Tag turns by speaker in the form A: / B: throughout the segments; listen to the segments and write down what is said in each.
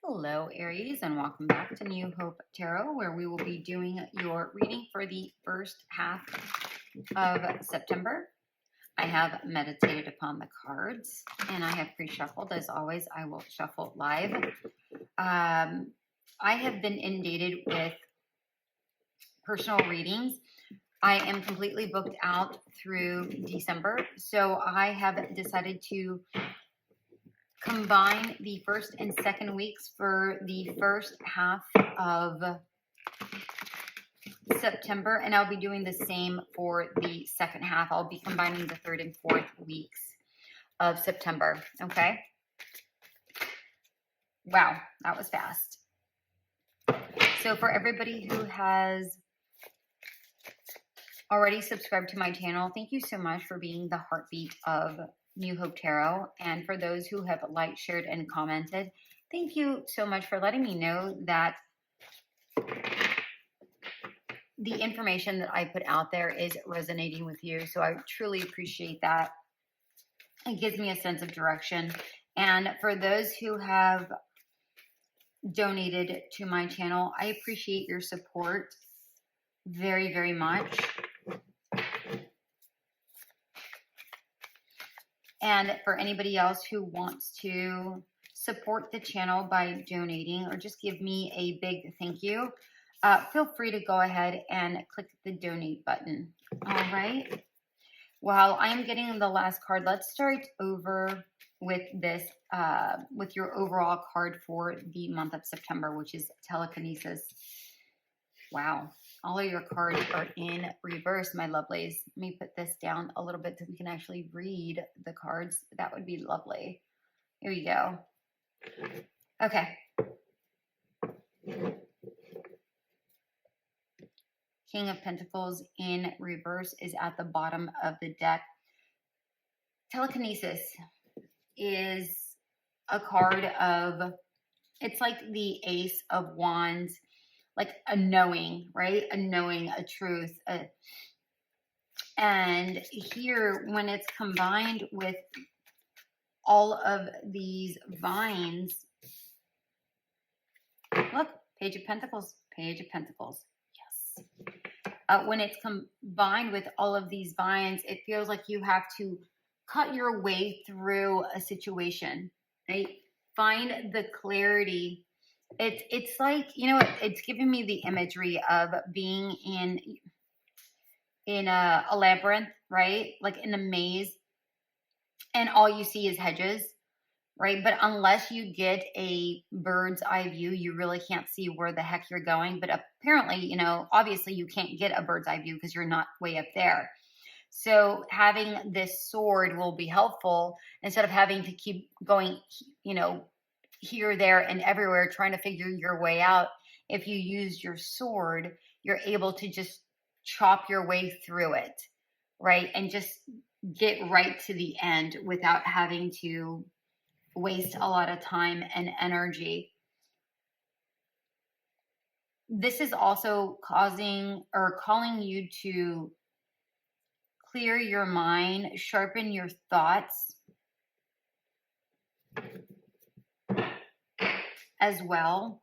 A: Hello, Aries, and welcome back to New Hope Tarot, where we will be doing your reading for the first half of September. I have meditated upon the cards, and I have pre-shuffled. As always, I will shuffle live. I have been inundated with personal readings. I am completely booked out through December, so I have decided to combine the first and second weeks for the first half of September, and I'll be doing the same for the second half. I'll be combining the third and fourth weeks of September. Okay. Wow, that was fast. So for everybody who has already subscribed to my channel, thank you so much for being the heartbeat of New Hope Tarot. And for those who have liked, shared, and commented, thank you so much for letting me know that the information that I put out there is resonating with you. So I truly appreciate that. It gives me a sense of direction. And for those who have donated to my channel, I appreciate your support very, very much. And for anybody else who wants to support the channel by donating or just give me a big thank you, feel free to go ahead and click the donate button. All right. While I am getting the last card, let's start over with this, with your overall card for the month of September, which is telekinesis. Wow. All of your cards are in reverse, my lovelies. Let me put this down a little bit so we can actually read the cards. That would be lovely. Here we go. Okay. King of Pentacles in reverse is at the bottom of the deck. Telekinesis is a card of, it's like the Ace of Wands, like a knowing, right? A knowing, a truth. And here, when it's combined with all of these vines, look, Page of Pentacles, Page of Pentacles. Yes. When it's combined with all of these vines, it feels like you have to cut your way through a situation, right? Find the clarity. It's like, you know, it's giving me the imagery of being in a labyrinth, right? Like in a maze, and all you see is hedges, right? But unless you get a bird's eye view, you really can't see where the heck you're going. But apparently, you know, obviously you can't get a bird's eye view because you're not way up there. So having this sword will be helpful instead of having to keep going, you know, here, there, and everywhere trying to figure your way out. If you use your sword, you're able to just chop your way through it, right? And just get right to the end without having to waste a lot of time and energy. This is also causing or calling you to clear your mind, sharpen your thoughts as well.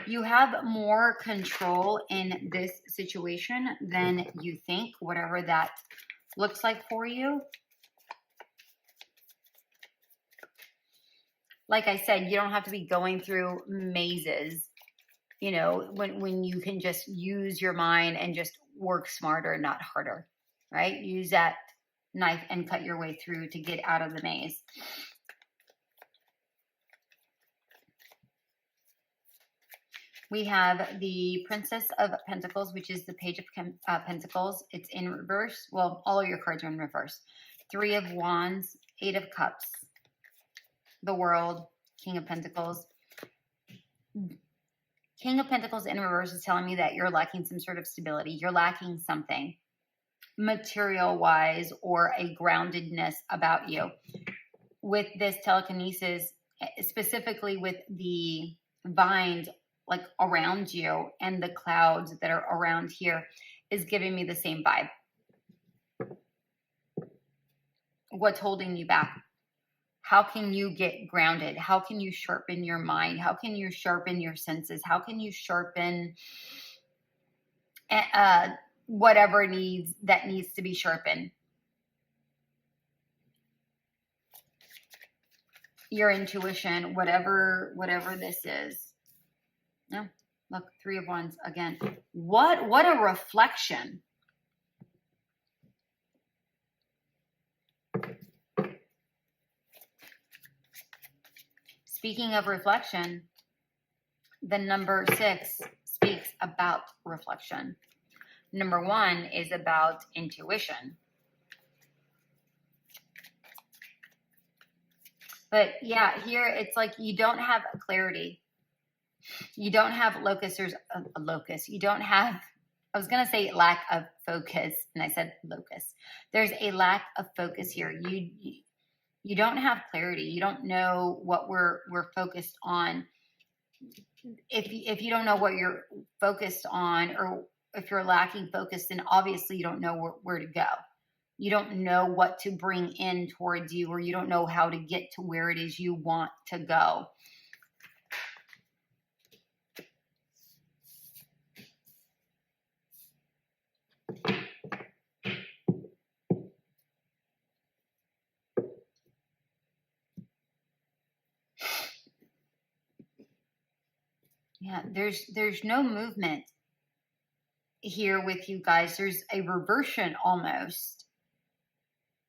A: You have more control in this situation than you think, whatever that looks like for you. Like I said, you don't have to be going through mazes, you know, when you can just use your mind and just work smarter, not harder, right? Use that knife and cut your way through to get out of the maze. We have the Princess of Pentacles, which is the Page of Pentacles. It's in reverse. Well, all of your cards are in reverse. Three of Wands, Eight of Cups, the World, King of Pentacles. King of Pentacles in reverse is telling me that you're lacking some sort of stability. You're lacking something material-wise or a groundedness about you. With this telekinesis, specifically with the vines like around you and the clouds that are around here, is giving me the same vibe. What's holding you back? How can you get grounded? How can you sharpen your mind? How can you sharpen your senses? How can you sharpen whatever needs to be sharpened? Your intuition, whatever this is. No, look, 3 of Wands again. What a reflection. Speaking of reflection, the number 6 speaks about reflection. Number 1 is about intuition. But yeah, here it's like you don't have clarity. You don't have locus. There's a locus. You don't have, I was going to say lack of focus, and I said locus. There's a lack of focus here. You don't have clarity. You don't know what we're focused on. If you don't know what you're focused on, or if you're lacking focus, then obviously you don't know where to go. You don't know what to bring in towards you, or you don't know how to get to where it is you want to go. Yeah, there's no movement here with you guys. There's a reversion almost.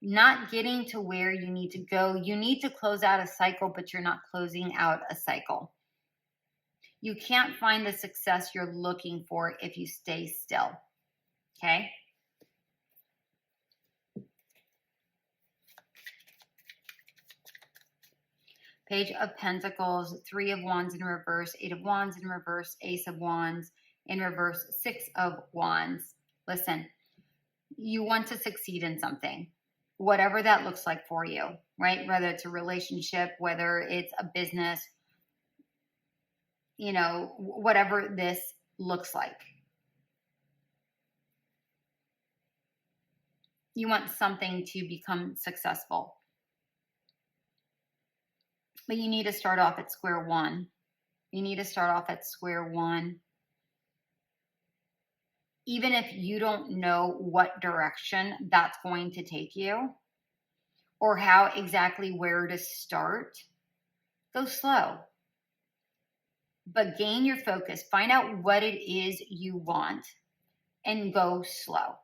A: Not getting to where you need to go. You need to close out a cycle, but you're not closing out a cycle. You can't find the success you're looking for if you stay still. Okay? Page of Pentacles, 3 of Wands in reverse, 8 of Wands in reverse, Ace of Wands in reverse, 6 of Wands. Listen, you want to succeed in something, whatever that looks like for you, right? Whether it's a relationship, whether it's a business, you know, whatever this looks like. You want something to become successful. But you need to start off at square one. You need to start off at square one. Even if you don't know what direction that's going to take you, or how exactly where to start, go slow. But gain your focus. Find out what it is you want and go slow,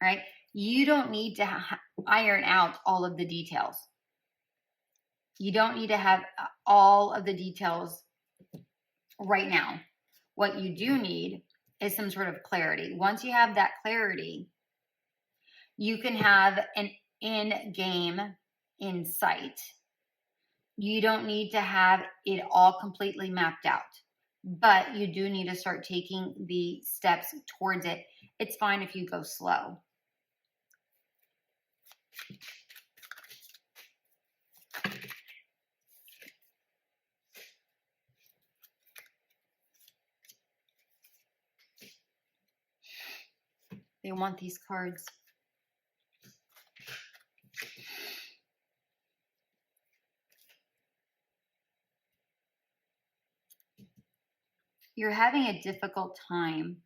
A: right? You don't need to iron out all of the details. You don't need to have all of the details right now. What you do need is some sort of clarity. Once you have that clarity, you can have an in-game insight. You don't need to have it all completely mapped out, but you do need to start taking the steps towards it. It's fine if you go slow. They want these cards. You're having a difficult time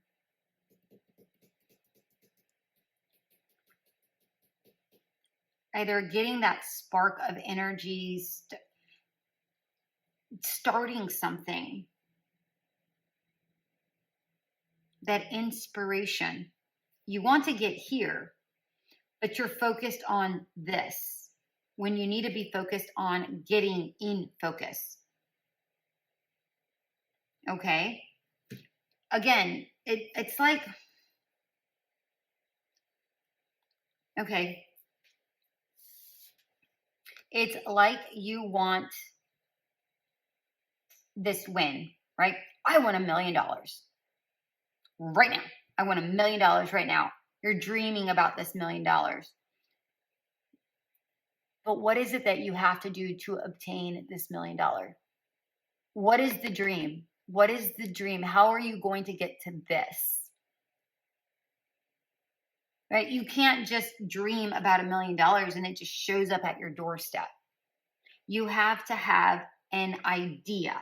A: either getting that spark of energy, starting something, that inspiration. You want to get here, but you're focused on this when you need to be focused on getting in focus. Okay? Again, it's like, okay, it's like you want this win, right? I want $1 million right now. I want $1 million right now. You're dreaming about this $1 million. But what is it that you have to do to obtain this $1 million? What is the dream? What is the dream? How are you going to get to this? Right? You can't just dream about $1 million and it just shows up at your doorstep. You have to have an idea.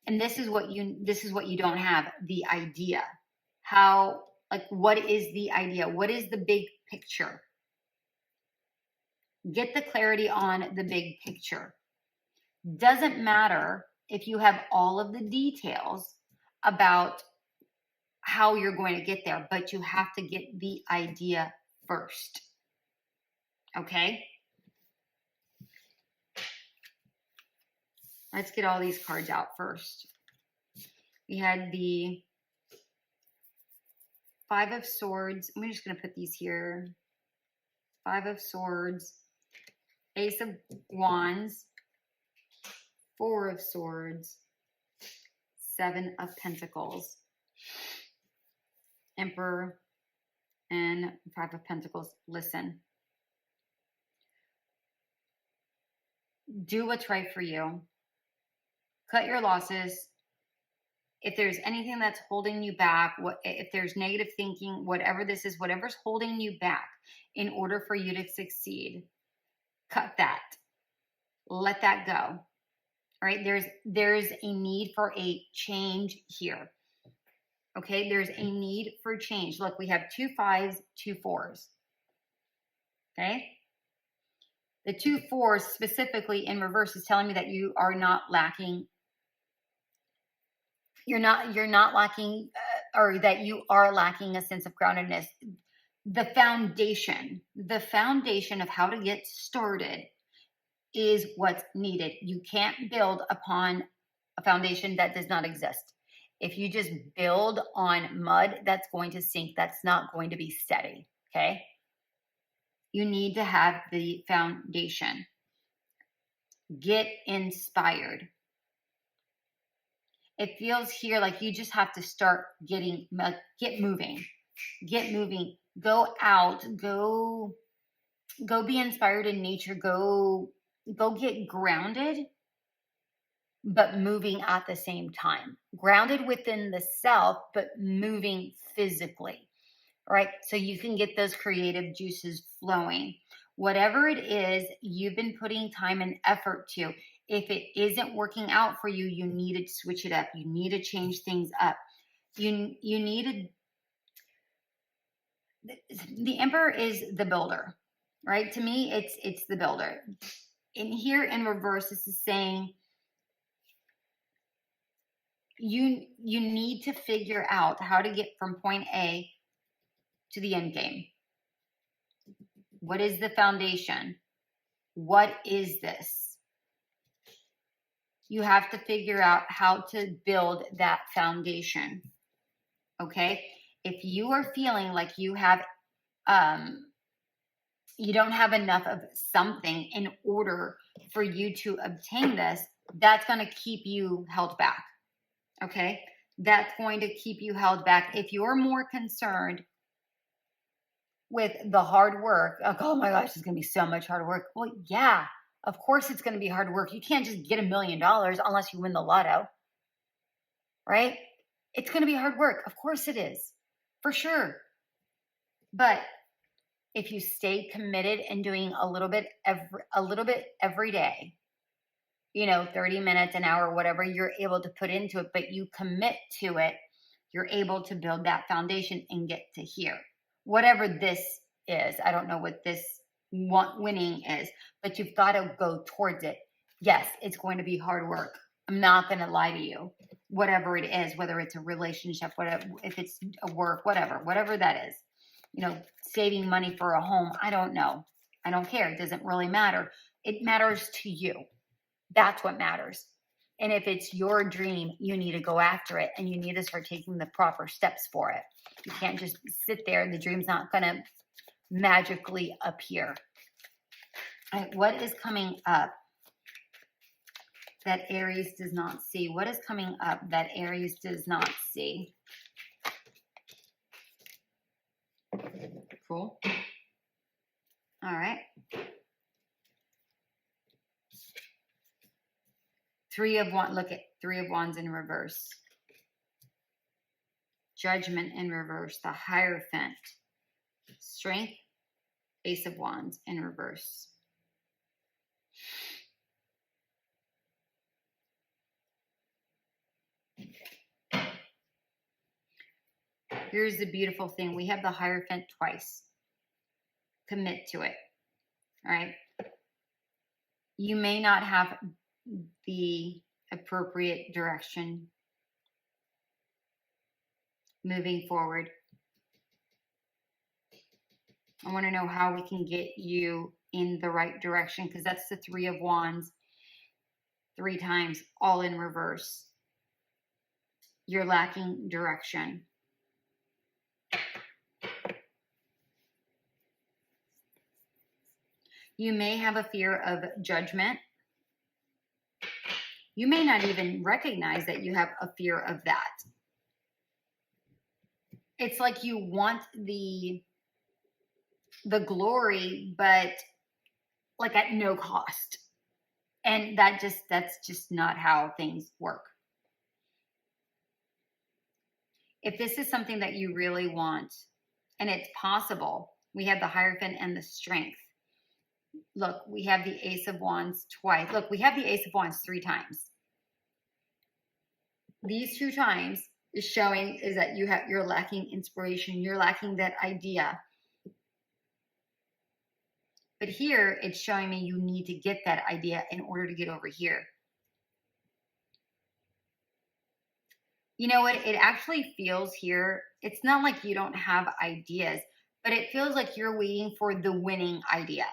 A: And this is what you don't have, the idea. How, like, what is the idea? What is the big picture? Get the clarity on the big picture. Doesn't matter if you have all of the details about how you're going to get there, but you have to get the idea first. Okay? Let's get all these cards out first. We had the Five of Swords. I'm just going to put these here. Five of Swords, Ace of Wands, Four of Swords, Seven of Pentacles, Emperor, and Five of Pentacles. Listen. Do what's right for you. Cut your losses. If there's anything that's holding you back, if there's negative thinking, whatever this is, whatever's holding you back in order for you to succeed, cut that. Let that go. All right? There's a need for a change here. Okay? There's a need for change. Look, we have 2 5s, 2 4s. Okay? The 2 4s specifically in reverse is telling me that you are not lacking. You're not lacking, or that you are lacking a sense of groundedness. The foundation of how to get started is what's needed. You can't build upon a foundation that does not exist. If you just build on mud, that's going to sink. That's not going to be steady. Okay? You need to have the foundation. Get inspired. It feels here like you just have to start get moving. Get moving. Go out. Go be inspired in nature. Go get grounded, but moving at the same time. Grounded within the self, but moving physically. Right? So you can get those creative juices flowing. Whatever it is you've been putting time and effort to, if it isn't working out for you, you need to switch it up. You need to change things up. You need to. The Emperor is the builder, right? To me, it's the builder. In here in reverse, this is saying you need to figure out how to get from point A to the end game. What is the foundation? What is this? You have to figure out how to build that foundation. Okay? If you are feeling like you have, you don't have enough of something in order for you to obtain this, that's going to keep you held back. Okay? That's going to keep you held back. If you're more concerned with the hard work, like, oh my gosh, it's going to be so much hard work. Well, yeah, of course it's going to be hard work. You can't just get $1 million unless you win the lotto, right? It's going to be hard work. Of course it is, for sure. But if you stay committed and doing a little bit every day, 30 minutes, an hour, whatever you're able to put into it, but you commit to it, you're able to build that foundation and get to here. Whatever this is, I don't know what this winning is, but you've got to go towards it. Yes, it's going to be hard work. I'm not going to lie to you. Whatever it is, whether it's a relationship, whatever, if it's a work, whatever that is, saving money for a home. I don't know. I don't care. It doesn't really matter. It matters to you. That's what matters. And if it's your dream, you need to go after it and you need to start taking the proper steps for it. You can't just sit there. The dream's not going to magically appear. All right, what is coming up that Aries does not see? What is coming up that Aries does not see? Cool. All right. Look at 3 of Wands in reverse. Judgment in reverse. The Hierophant. Strength. Ace of Wands in reverse. here's the beautiful thing. We have the Hierophant twice. Commit to it. All right. You may not have the appropriate direction moving forward. I want to know how we can get you in the right direction, because that's the Three of Wands 3 times, all in reverse. You're lacking direction. You may have a fear of judgment. You may not even recognize that you have a fear of that. It's like you want the glory, but like at no cost. And that's just not how things work. If this is something that you really want, and it's possible, we have the Hierophant and the Strength. Look, we have the Ace of Wands twice. Look, we have the Ace of Wands 3 times. These 2 times is showing is that you're lacking inspiration. You're lacking that idea. But here, it's showing me you need to get that idea in order to get over here. You know what? It actually feels here, it's not like you don't have ideas, but it feels like you're waiting for the winning idea.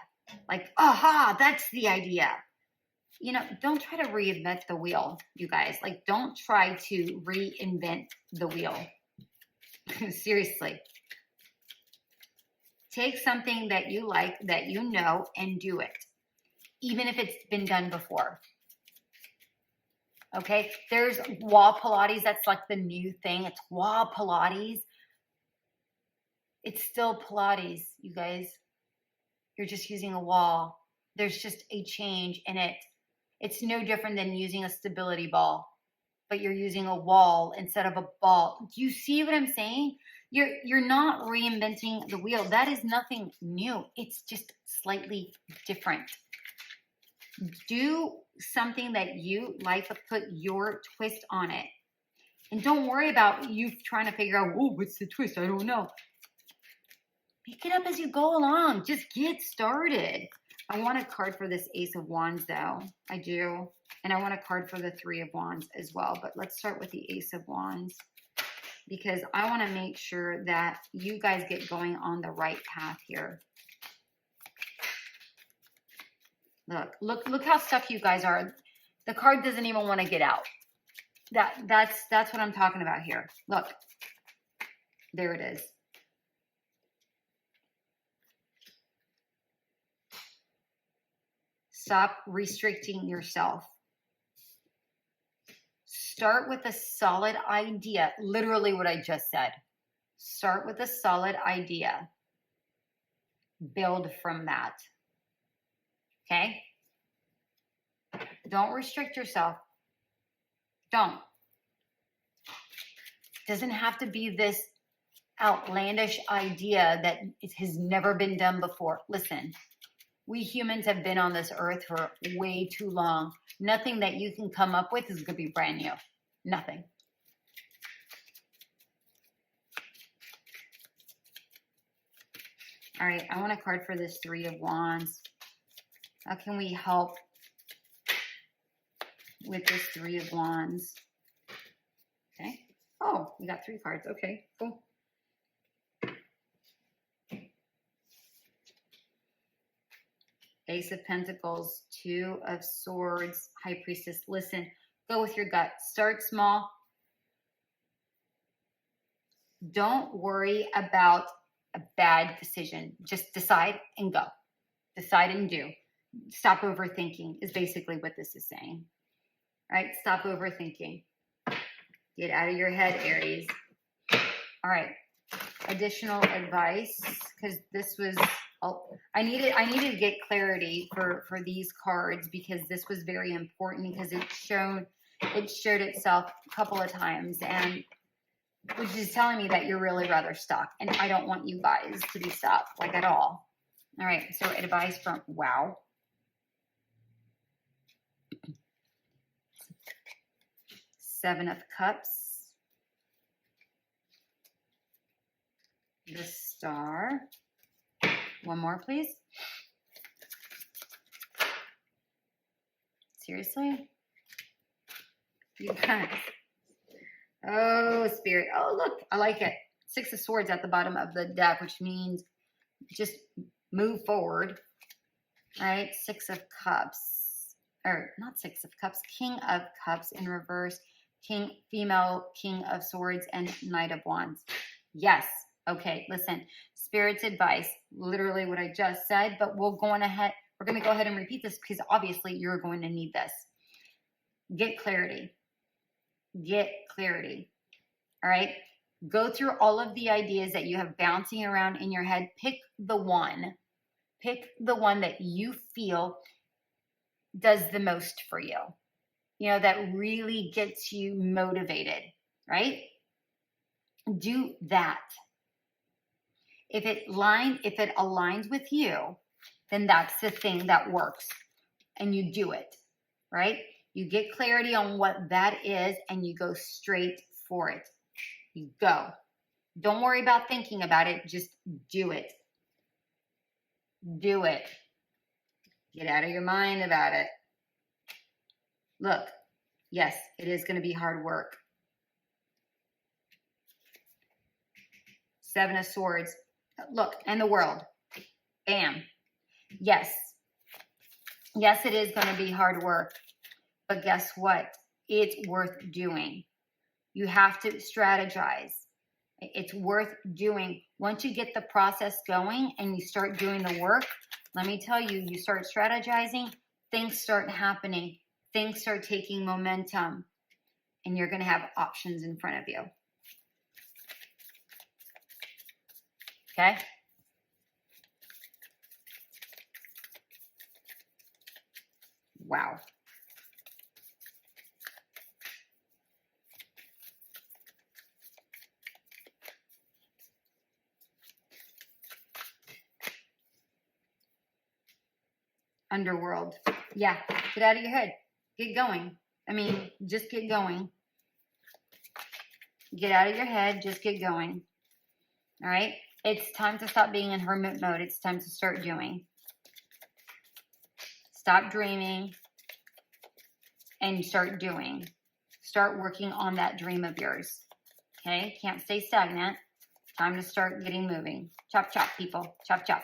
A: Like, aha, that's the idea. You know, don't try to reinvent the wheel, you guys. Like, don't try to reinvent the wheel. Seriously. Take something that you like, that you know, and do it. Even if it's been done before. Okay? There's wall Pilates. That's like the new thing. It's wall Pilates. It's still Pilates, you guys. You're just using a wall. There's just a change in it. It's no different than using a stability ball, but you're using a wall instead of a ball. Do you see what I'm saying? You're not reinventing the wheel. That is nothing new. It's just slightly different. Do something that you like, but put your twist on it. And don't worry about you trying to figure out, oh, what's the twist? I don't know. Pick it up as you go along. Just get started. I want a card for this Ace of Wands, though. I do. And I want a card for the Three of Wands as well. But let's start with the Ace of Wands, because I want to make sure that you guys get going on the right path here. Look how stuck you guys are. The card doesn't even want to get out. That's what I'm talking about here. Look. There it is. Stop restricting yourself. Start with a solid idea. Literally what I just said. Start with a solid idea. Build from that. Okay? Don't restrict yourself. Don't. It doesn't have to be this outlandish idea that it has never been done before. Listen. We humans have been on this earth for way too long. Nothing that you can come up with is going to be brand new. Nothing. All right, I want a card for this Three of Wands. How can we help with this Three of Wands? Okay. Oh, we got 3 cards. Okay, cool. Ace of Pentacles, 2 of Swords, High Priestess. Listen, go with your gut. Start small. Don't worry about a bad decision. Just decide and go. Decide and do. Stop overthinking is basically what this is saying. All right, stop overthinking. Get out of your head, Aries. All right, additional advice, because this was... I needed to get clarity for these cards, because this was very important, because it showed itself a couple of times, and which is telling me that you're really rather stuck, and I don't want you guys to be stuck, like, at all. All right, so advice from wow. Seven of Cups. the Star. One more, please. Seriously? You guys. Oh, Spirit. Oh, look. I like it. Six of Swords at the bottom of the deck, which means just move forward. All right. Six of Cups. Or not Six of Cups. King of Cups in reverse. Female King of Swords and Knight of Wands. Yes. Okay. Listen. Spirit's advice. Literally what I just said. But we're going to go ahead and repeat this because obviously you're going to need this. Get clarity. Get clarity. All right. Go through all of the ideas that you have bouncing around in your head. Pick the one. Pick the one that you feel does the most for you. You know, that really gets you motivated, right? Do that. If it aligns with you, then that's the thing that works. And you do it, right? You get clarity on what that is and you go straight for it. You go. Don't worry about thinking about it. Just do it. Do it. Get out of your mind about it. Look, yes, it is going to be hard work. Seven of Swords. Look, and the World. Bam. Yes. Yes, it is going to be hard work. But guess what? It's worth doing. You have to strategize. It's worth doing. Once you get the process going and you start doing the work, let me tell you, you start strategizing, things start happening, things start taking momentum, and you're going to have options in front of you. Okay? Wow. Underworld. Yeah, get out of your head. Get going. I mean, just get going. Get out of your head. Just get going. All right? It's time to stop being in hermit mode. It's time to start doing. Stop dreaming and start doing. Start working on that dream of yours. Okay? Can't stay stagnant. Time to start getting moving. Chop, chop, people. Chop, chop.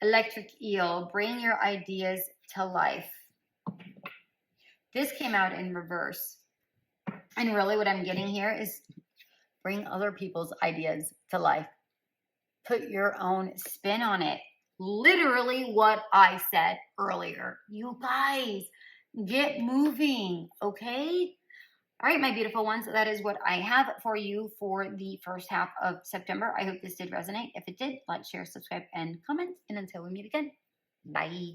A: Electric Eel, bring your ideas to life. This came out in reverse. And really what I'm getting here is bring other people's ideas to life. Put your own spin on it. Literally what I said earlier. You guys, get moving, okay? All right, my beautiful ones, that is what I have for you for the first half of September. I hope this did resonate. If it did, like, share, subscribe, and comment. And until we meet again, bye.